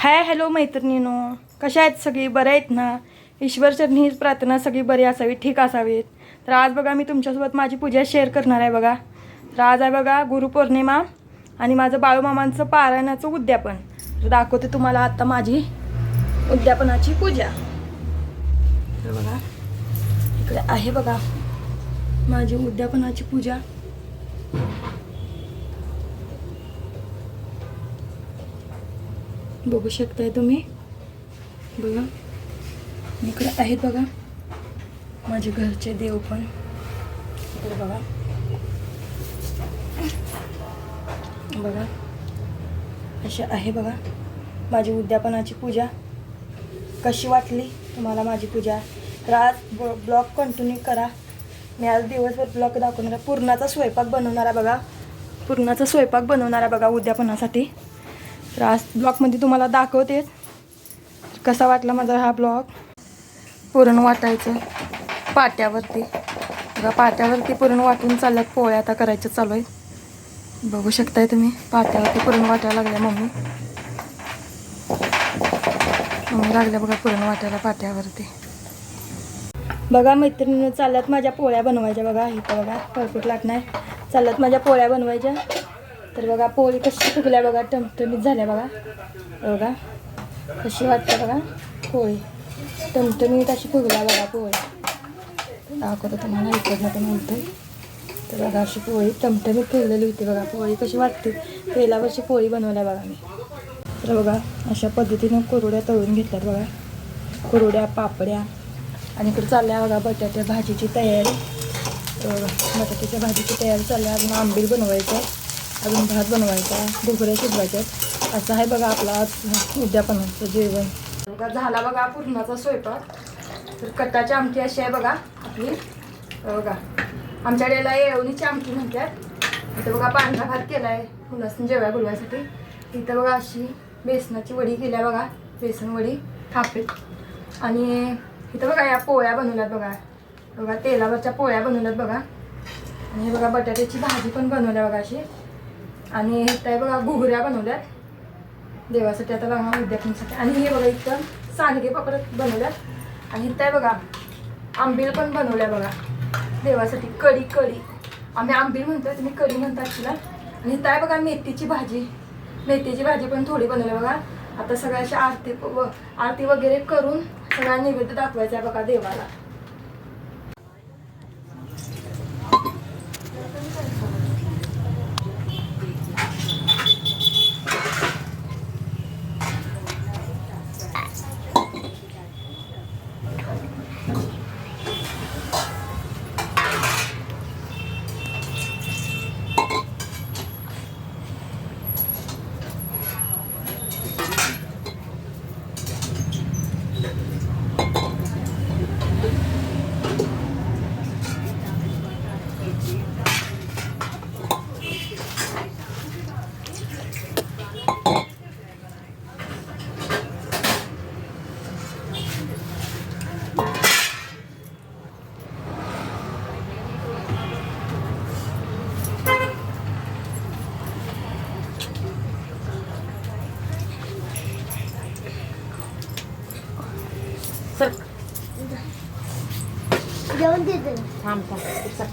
Hi hello मैत्रिणीनो, कशा आहेत सगळी? बरं आहेत ना? ईश्वरचरणी हीच प्रार्थना सगळी बरी असावी, ठीक असावीत. तर आज बघा मी तुमच्यासोबत माझी पूजा शेअर करणार आहे बघा. तर आज आहे बघा गुरुपौर्णिमा आणि माझं बाळूमामांचं पारायणाचं उद्यापन. तर दाखवते तुम्हाला आता माझी उद्यापनाची पूजा. तर बघा इकडे आहे बघा माझी उद्यापनाची पूजा. बघू शकताय तुम्ही, बघा इकडे आहेत बघा माझे घरचे देव पण. इकडे बघा बघा अशी आहे बघा माझी उद्यापनाची पूजा. कशी वाटली तुम्हाला माझी पूजा? तर आज ब्लॉग कंटिन्यू करा. मी आज दिवसभर ब्लॉग दाखवणार आहे. पुरणाचा स्वयंपाक बनवणार आहे बघा, पुरणाचा स्वयंपाक बनवणार आहे बघा उद्यापनासाठी. तर आज ब्लॉगमध्ये तुम्हाला दाखवते कसा वाटला माझा हा ब्लॉग. पुरण वाटायचं पाट्यावरती बघा, पाट्यावरती पुरण वाटून चालल्यात. पोळ्या आता करायचं चालू आहे. बघू शकताय तुम्ही, पाट्यावरती पुरण वाटायला लागल्या. मम्मी लागल्या बघा पुरण वाटायला पाट्यावरती. बघा मैत्रिणीनं चालल्यात माझ्या पोळ्या बनवायच्या बघा. इथं बघा परफेक्ट लागणार चालल्यात माझ्या पोळ्या बनवायच्या. तर बघा पोळी कशी फुगल्या बघा, टमटमीत झाल्या बघा. बघा कशी वाटते बघा पोळी, टमटमीत अशी फुगल्या बघा पोळी. दाखवतो तुम्हाला इकडनं पण म्हणतोय. तर बघा अशी पोळी टमटमीत फुगलेली होती बघा. पोळी कशी वाटते, तेलावरची पोळी बनवल्या बघा मी. तर बघा अशा पद्धतीनं कुरड्या तळून घेतल्यात बघा, कुरड्या पापड्या. आणि इकडे चालल्या बघा बटाट्या भाजीची तयारी. बटाट्याच्या भाजीची तयारी चालल्या. अजून आंबील बनवायचं आहे, अजून भात बनवायचा आहे, घुगऱ्या शिजवायच्यात. असं आहे बघा आपला आज उद्यापनाचं जेवण. बघा झाला बघा पुरणाचा स्वयंपाक. तर कटाची आमटी अशी आहे बघा आपली. बघा आमच्याकडे येवणीची आमटी म्हणतात. इथं बघा पांढरा भात केला आहे मुलासनी जेवायला बोलवायसाठी. इथं बघा अशी बेसनाची वडी केल्या बघा, बेसन वडी थापीत. आणि इथं बघा या पोळ्या बनवल्यात बघा, बघा तेलावरच्या पोळ्या बनवल्यात बघा. आणि हे बघा बटाट्याची भाजी पण बनवल्या बघा अशी. आणि इथं आहे बघा घुगऱ्या बनवल्यात देवासाठी आता बघा उद्यापनासाठी. आणि हे बघा इथं सांडगे पापड बनवल्यात. आणि इथं आहे बघा आंबील पण बनवल्या बघा देवासाठी. कढी आम्ही आंबील म्हणतोय, तुम्ही कढी म्हणता तिला. आणि इथं आहे बघा मेथीची भाजी पण थोडी बनवली बघा. आता सगळ्याची आरती वगैरे करून सगळा नैवेद्य दाखवायचा आहे बघा देवाला. सर जेवण देते थांब देवाचा